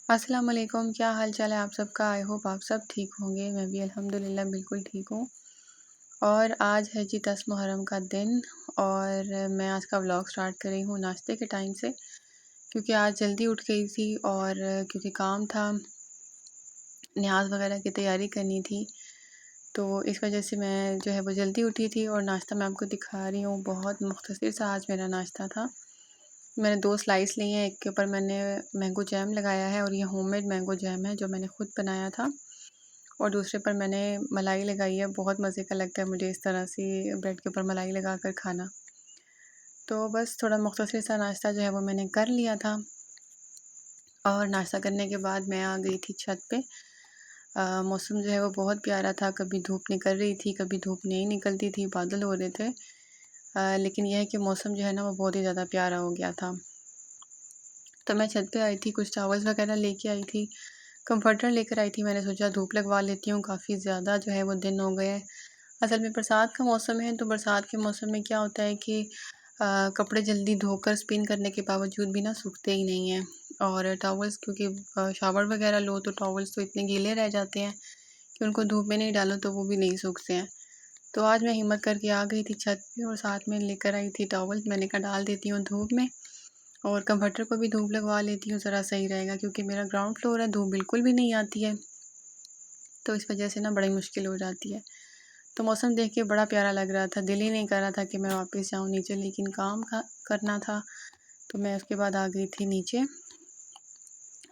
अस्सलाम वालेकुम, क्या हाल चाल है आप सबका। आई होप आप सब ठीक होंगे। मैं भी अल्हम्दुलिल्लाह बिल्कुल ठीक हूँ। और आज है जी 10 मुहर्रम का दिन और मैं आज का व्लॉग स्टार्ट कर रही हूँ नाश्ते के टाइम से, क्योंकि आज जल्दी उठ गई थी और क्योंकि काम था, न्याज वगैरह की तैयारी करनी थी, तो इस वजह से मैं जो है वो जल्दी उठी थी। और नाश्ता मैं आपको दिखा रही हूँ, बहुत मुख्तसर सा आज मेरा नाश्ता था। मैंने 2 स्लाइस लिए हैं, एक के ऊपर मैंने मैंगो जैम लगाया है और ये होममेड मैंगो जैम है जो मैंने ख़ुद बनाया था, और दूसरे पर मैंने मलाई लगाई है। बहुत मज़े का लगता है मुझे इस तरह से ब्रेड के ऊपर मलाई लगा कर खाना। तो बस थोड़ा मुख्तसर सा नाश्ता जो है वो मैंने कर लिया था, और नाश्ता करने के बाद मैं आ गई थी छत पे। मौसम जो है वो बहुत प्यारा था, कभी धूप निकल रही थी, कभी धूप नहीं निकलती थी, बादल हो रहे थे। लेकिन यह है कि मौसम जो है ना वो बहुत ही ज़्यादा प्यारा हो गया था। तो मैं छत पे आई थी, कुछ टॉवल्स वगैरह लेके आई थी, कंफर्टर लेकर आई थी। मैंने सोचा धूप लगवा लेती हूँ, काफ़ी ज़्यादा जो है वो दिन हो गए हैं। असल में बरसात का मौसम है, तो बरसात के मौसम में क्या होता है कि कपड़े जल्दी धोकर स्पिन करने के बावजूद भी ना सूखते ही नहीं हैं। और टॉवल्स क्योंकि शावर वगैरह लो तो टॉवल्स तो इतने गीले रह जाते हैं कि उनको धूप में नहीं डालो तो वो भी नहीं सूखते हैं। तो आज मैं हिम्मत करके आ गई थी छत पे और साथ में लेकर आई थी टॉवल। मैंने कहा डाल देती हूँ धूप में, और कन्वर्टर को भी धूप लगवा लेती हूँ, ज़रा सही रहेगा, क्योंकि मेरा ग्राउंड फ्लोर है, धूप बिल्कुल भी नहीं आती है, तो इस वजह से ना बड़ी मुश्किल हो जाती है। तो मौसम देख के बड़ा प्यारा लग रहा था, दिल ही नहीं कर रहा था कि मैं वापस जाऊँ नीचे, लेकिन काम करना था, तो मैं उसके बाद आ गई थी नीचे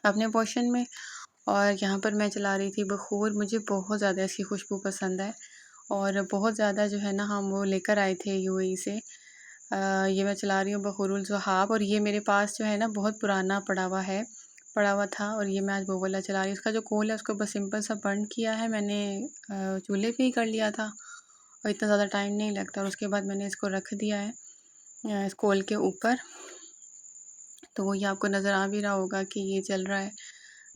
अपने पोर्शन में। और यहाँ पर मैं चला रही थी बखूर। मुझे बहुत ज़्यादा इसकी खुशबू पसंद है, और बहुत ज़्यादा जो है ना हम वो लेकर आए थे यूएई से। ये मैं चला रही हूँ बखूरुल ज़ुहाब, और ये मेरे पास जो है ना बहुत पुराना पड़ा हुआ था, और ये मैं आज वो वाला चला रही हूँ। उसका जो कोल है उसको बस सिंपल सा बर्न किया है मैंने, चूल्हे पे ही कर लिया था, और इतना ज़्यादा टाइम नहीं लगता। और उसके बाद मैंने इसको रख दिया है इस कोल के ऊपर, तो वो ये आपको नज़र आ भी रहा होगा कि ये चल रहा है।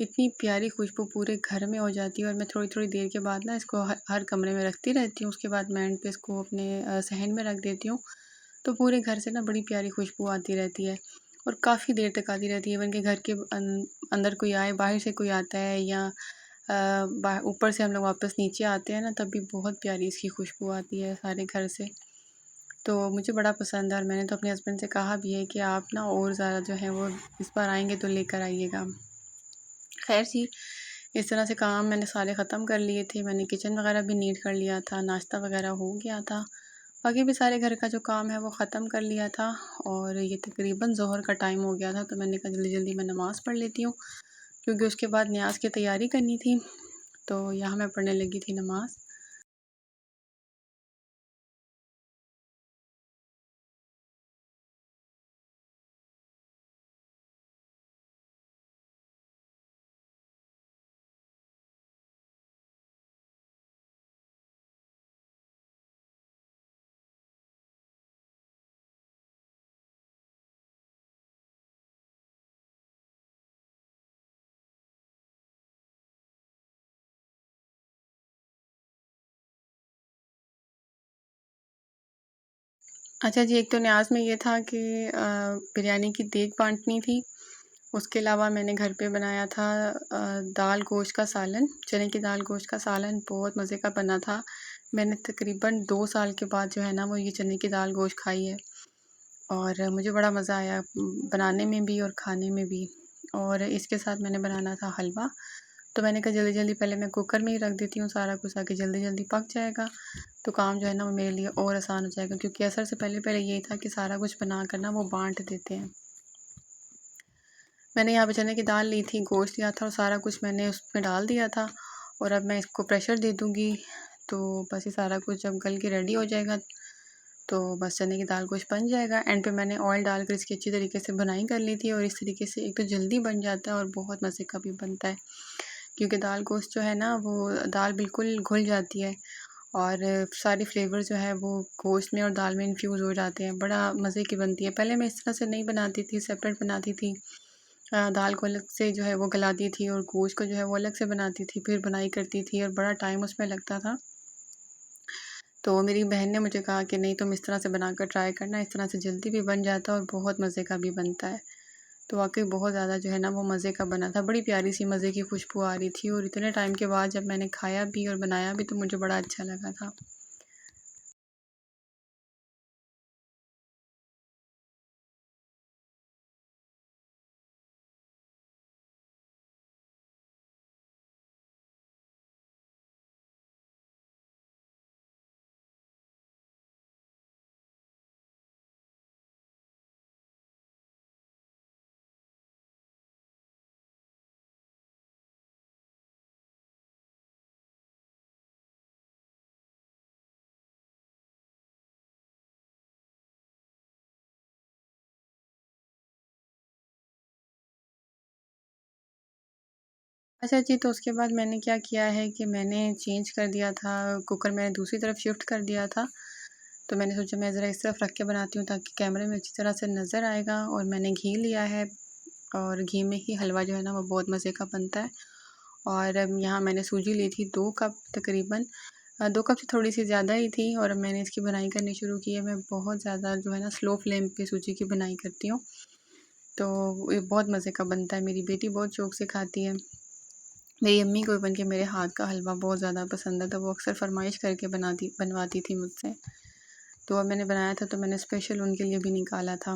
इतनी प्यारी खुशबू पूरे घर में हो जाती है, और मैं थोड़ी थोड़ी देर के बाद ना इसको हर कमरे में रखती रहती हूँ। उसके बाद मैं एंड पे इसको अपने सहन में रख देती हूँ, तो पूरे घर से ना बड़ी प्यारी खुशबू आती रहती है, और काफ़ी देर तक आती रहती है। इवन कि घर के अंदर कोई आए, बाहर से कोई आता है, या ऊपर से हम लोग वापस नीचे आते हैं ना, तब भी बहुत प्यारी इसकी खुशबू आती है सारे घर से। तो मुझे बड़ा पसंद है, और मैंने तो अपने हस्बैंड से कहा भी है कि आप ना और ज़्यादा जो है वो इस बार आएंगे तो लेकर आइएगा। खैर जी, इस तरह से काम मैंने सारे ख़त्म कर लिए थे। मैंने किचन वगैरह भी नीट कर लिया था, नाश्ता वगैरह हो गया था, बाकी भी सारे घर का जो काम है वो ख़त्म कर लिया था। और ये तकरीबन ज़ोहर का टाइम हो गया था, तो मैंने कहा जल्दी जल्दी मैं नमाज़ पढ़ लेती हूँ, क्योंकि उसके बाद न्याज की तैयारी करनी थी। तो यहाँ मैं पढ़ने लगी थी नमाज़। अच्छा जी, एक तो न्याज में ये था कि बिरयानी की देग बांटनी थी। उसके अलावा मैंने घर पे बनाया था दाल गोश्त का सालन, चने की दाल गोश्त का सालन, बहुत मज़े का बना था। मैंने तकरीबन 2 साल के बाद जो है ना वो ये चने की दाल गोश्त खाई है, और मुझे बड़ा मज़ा आया बनाने में भी और खाने में भी। और इसके साथ मैंने बनाना था हलवा, तो मैंने कहा जल्दी जल्दी पहले मैं कुकर में ही रख देती हूँ सारा कुछ, ताकि जल्दी जल्दी पक जाएगा, तो काम जो है ना वो मेरे लिए और आसान हो जाएगा। क्योंकि असर से पहले पहले यही था कि सारा कुछ बना कर ना वो बांट देते हैं। मैंने यहाँ पे चने की दाल ली थी, गोश्त लिया था, और सारा कुछ मैंने उसमें डाल दिया था, और अब मैं इसको प्रेशर दे दूँगी। तो बस ये सारा कुछ जब गल के रेडी हो जाएगा, तो बस चने की दाल गोश्त बन जाएगा। एंड पे मैंने ऑयल डालकर इसकी अच्छी तरीके से बुनाई कर ली थी, और इस तरीके से एक तो जल्दी बन जाता है और बहुत मज़े का भी बनता है, क्योंकि दाल गोश्त जो है ना वो दाल बिल्कुल घुल जाती है, और सारे फ्लेवर जो है वो गोश्त में और दाल में इन्फ्यूज़ हो जाते हैं, बड़ा मज़े की बनती है। पहले मैं इस तरह से नहीं बनाती थी, सेपरेट बनाती थी। दाल को अलग से जो है वो गलाती थी, और गोश्त को जो है वो अलग से बनाती थी, फिर बुनाई करती थी, और बड़ा टाइम उसमें लगता था। तो मेरी बहन ने मुझे कहा कि नहीं तुम इस तरह से बनाकर ट्राई करना, इस तरह से जल्दी भी बन जाता है और बहुत मज़े का भी बनता है। तो वाक़ई बहुत ज़्यादा जो है ना वो मज़े का बना था। बड़ी प्यारी सी मज़े की खुशबू आ रही थी और इतने टाइम के बाद जब मैंने खाया भी और बनाया भी तो मुझे बड़ा अच्छा लगा था। अच्छा जी, तो उसके बाद मैंने क्या किया है कि मैंने चेंज कर दिया था, कुकर मैंने दूसरी तरफ शिफ्ट कर दिया था। तो मैंने सोचा मैं ज़रा इस तरफ रख के बनाती हूँ ताकि कैमरे में अच्छी तरह से नज़र आएगा। और मैंने घी लिया है और घी में ही हलवा जो है ना वो बहुत मज़े का बनता है। और यहाँ मैंने सूजी ली थी 2 कप तकरीबन, 2 कप से थोड़ी सी ज़्यादा ही थी। और मैंने इसकी बनाई करनी शुरू की है। मैं बहुत ज़्यादा जो है ना स्लो फ्लेम पे सूजी की बनाई करती हूँ, तो ये बहुत मज़े का बनता है। मेरी बेटी बहुत शौक़ से खाती है। मेरी अम्मी को इवन के मेरे हाथ का हलवा बहुत ज़्यादा पसंद है, तो वो अक्सर फ़रमाइश करके बनवाती थी मुझसे। तो अब मैंने बनाया था तो मैंने स्पेशल उनके लिए भी निकाला था।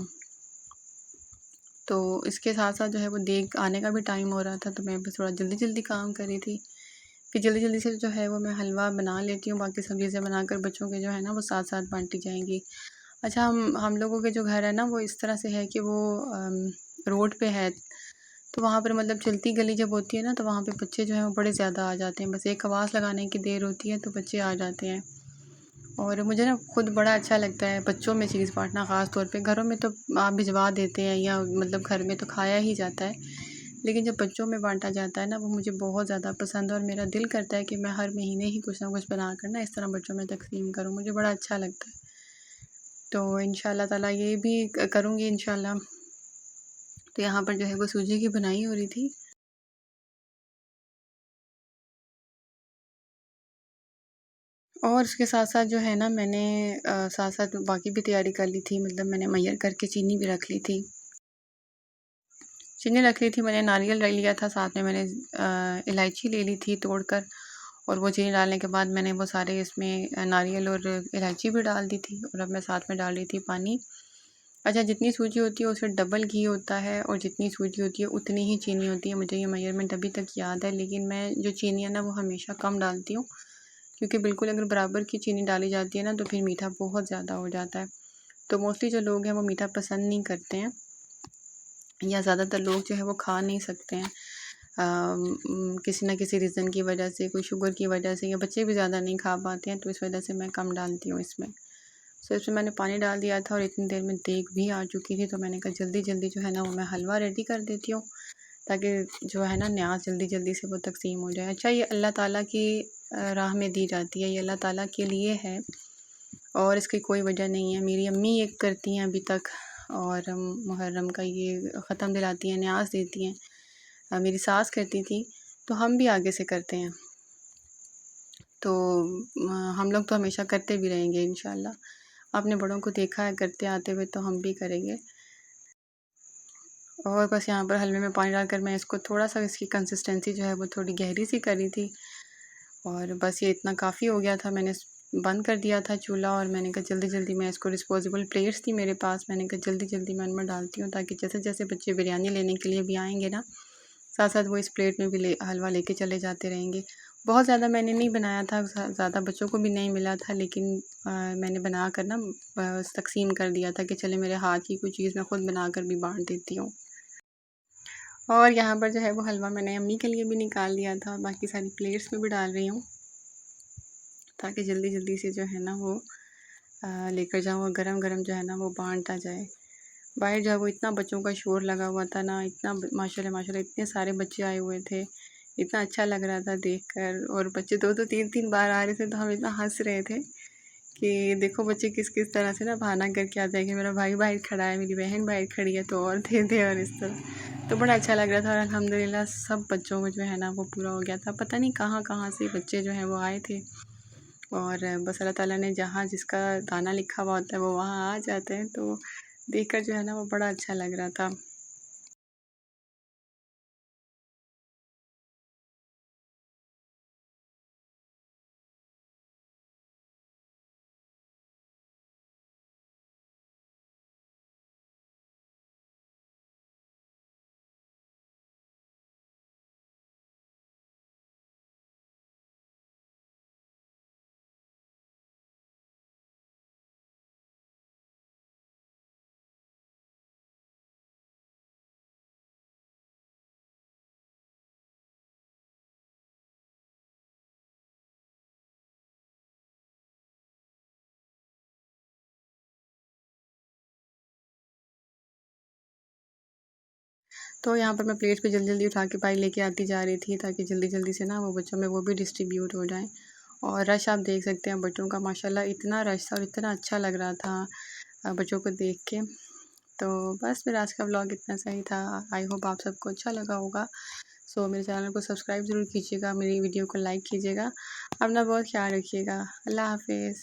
तो इसके साथ-साथ जो है वो देग आने का भी टाइम हो रहा था, तो मैं बस थोड़ा जल्दी-जल्दी काम कर रही थी कि जल्दी-जल्दी से जो है वो मैं हलवा बना लेती हूँ, बाकी सब चीज़ें बनाकर बच्चों के जो है ना वो साथ-साथ बाँटी जाएँगी। अच्छा, हम लोगों के जो घर है ना वो इस तरह से है कि वो रोड पे है, तो वहाँ पर मतलब चलती गली जब होती है ना तो वहाँ पे बच्चे जो हैं वो बड़े ज़्यादा आ जाते हैं। बस एक आवाज़ लगाने की देर होती है तो बच्चे आ जाते हैं। और मुझे ना खुद बड़ा अच्छा लगता है बच्चों में चीज़ बाँटना, ख़ास तौर पे। घरों में तो आप भिजवा देते हैं या मतलब घर में तो खाया ही जाता है, लेकिन जब बच्चों में बाँटा जाता है ना वो मुझे बहुत ज़्यादा पसंद है। और मेरा दिल करता है कि मैं हर महीने ही कुछ ना कुछ बनाकर ना इस तरह बच्चों में तक़सीम करूँ, मुझे बड़ा अच्छा लगता है। तो इंशाअल्लाह ताला ये भी करूँगी इंशाअल्लाह। तो यहाँ पर जो है वो सूजी की बनाई हो रही थी। और उसके साथ-साथ जो है ना मैंने साथ-साथ बाकी भी तैयारी कर ली थी, मतलब मैंने मैयर करके चीनी भी रख ली थी। चीनी रख ली थी मैंने, नारियल ले लिया था, साथ में मैंने इलायची ले ली थी तोड़कर। और वो चीनी डालने के बाद मैंने वो सारे इसमें नारियल और इलायची भी डाल दी थी। और अब मैं साथ में डाल रही थी पानी। अच्छा, जितनी सूजी होती है उससे डबल घी होता है और जितनी सूजी होती है उतनी ही चीनी होती है। मुझे ये मेजरमेंट अभी तक याद है, लेकिन मैं जो चीनी है ना वो हमेशा कम डालती हूँ, क्योंकि बिल्कुल अगर बराबर की चीनी डाली जाती है ना तो फिर मीठा बहुत ज़्यादा हो जाता है। तो मोस्टली जो लोग हैं वो मीठा पसंद नहीं करते हैं, या ज़्यादातर लोग जो है वो खा नहीं सकते हैं किसी न किसी रीज़न की वजह से, कोई शुगर की वजह से, या बच्चे भी ज़्यादा नहीं खा पाते हैं, तो इस वजह से मैं कम डालती हूँ इसमें। सो इसमें मैंने पानी डाल दिया था और इतनी देर में देग भी आ चुकी थी, तो मैंने कहा जल्दी-जल्दी जो है ना वो मैं हलवा रेडी कर देती हूँ, ताकि जो है ना न्याज़ जल्दी-जल्दी से वो तक़सीम हो जाए। अच्छा, ये अल्लाह ताला की राह में दी जाती है, ये अल्लाह ताला के लिए है और इसकी कोई वजह नहीं है। मेरी अम्मी ये करती हैं अभी तक, और मुहर्रम का ये ख़त्म दिलाती हैं, न्याज़ देती हैं। मेरी सास करती थी, तो हम भी आगे से करते हैं। तो हम लोग तो हमेशा करते भी रहेंगे इंशाअल्लाह। आपने बड़ों को देखा है करते आते हुए, तो हम भी करेंगे। और बस यहाँ पर हलवे में पानी डालकर मैं इसको थोड़ा-सा, इसकी कंसिस्टेंसी जो है वो थोड़ी गहरी सी करी थी। और बस ये इतना काफ़ी हो गया था। मैंने बंद कर दिया था चूल्हा और मैंने कहा जल्दी-जल्दी मैं इसको, डिस्पोजेबल प्लेट्स थी मेरे पास, मैंने कहा जल्दी-जल्दी मैं उनमें डालती हूँ, ताकि जैसे-जैसे बच्चे बिरयानी लेने के लिए भी आएँगे ना, साथ-साथ वो इस प्लेट में भी हलवा लेके चले जाते रहेंगे। बहुत ज़्यादा मैंने नहीं बनाया था, ज़्यादा बच्चों को भी नहीं मिला था, लेकिन मैंने बना कर ना तक़सीम कर दिया था कि चले मेरे हाथ की कोई चीज़ मैं ख़ुद बनाकर भी बाँट देती हूँ। और यहाँ पर जो है वो हलवा मैंने अम्मी के लिए भी निकाल लिया था, और बाकी सारी प्लेट्स में भी डाल रही हूँ, ताकि जल्दी-जल्दी से जो है ना वो लेकर जाऊँ और गरम-गरम जो है ना वो बाँटा जाए। बाहर जो है वो इतना बच्चों का शोर लगा हुआ था ना, इतना माशाल्लाह माशाल्लाह इतने सारे बच्चे आए हुए थे, इतना अच्छा लग रहा था देखकर। और बच्चे 2-2 3-3 बार आ रहे थे, तो हम इतना हँस रहे थे कि देखो बच्चे किस-किस तरह से ना बहाना करके आते हैं कि मेरा भाई बाहर खड़ा है, मेरी बहन बाहर खड़ी है, तो और दे दे, और इस तरह। तो बड़ा अच्छा लग रहा था और अल्हम्दुलिल्लाह सब बच्चों को जो है ना वो पूरा हो गया था। पता नहीं कहाँ-कहाँ से बच्चे जो हैं वो आए थे, और बस अल्लाह ताला ने जहाँ जिसका दाना लिखा हुआ होता है वो वहाँ आ जाते हैं, तो देखकर जो है ना वो बड़ा अच्छा लग रहा था। तो यहाँ पर मैं प्लेट्स पे जल्दी जल्दी उठा के पाई लेके आती जा रही थी, ताकि जल्दी जल्दी से ना वो बच्चों में वो भी डिस्ट्रीब्यूट हो जाए। और रश आप देख सकते हैं बच्चों का, माशाल्लाह इतना रश था और इतना अच्छा लग रहा था बच्चों को देख के। तो बस मेरा आज का व्लॉग इतना सही था। आई होप आप सबको अच्छा लगा होगा। सो मेरे चैनल को सब्सक्राइब ज़रूर कीजिएगा, मेरी वीडियो को लाइक कीजिएगा। अपना बहुत ख्याल रखिएगा। अल्लाह हाफिज़।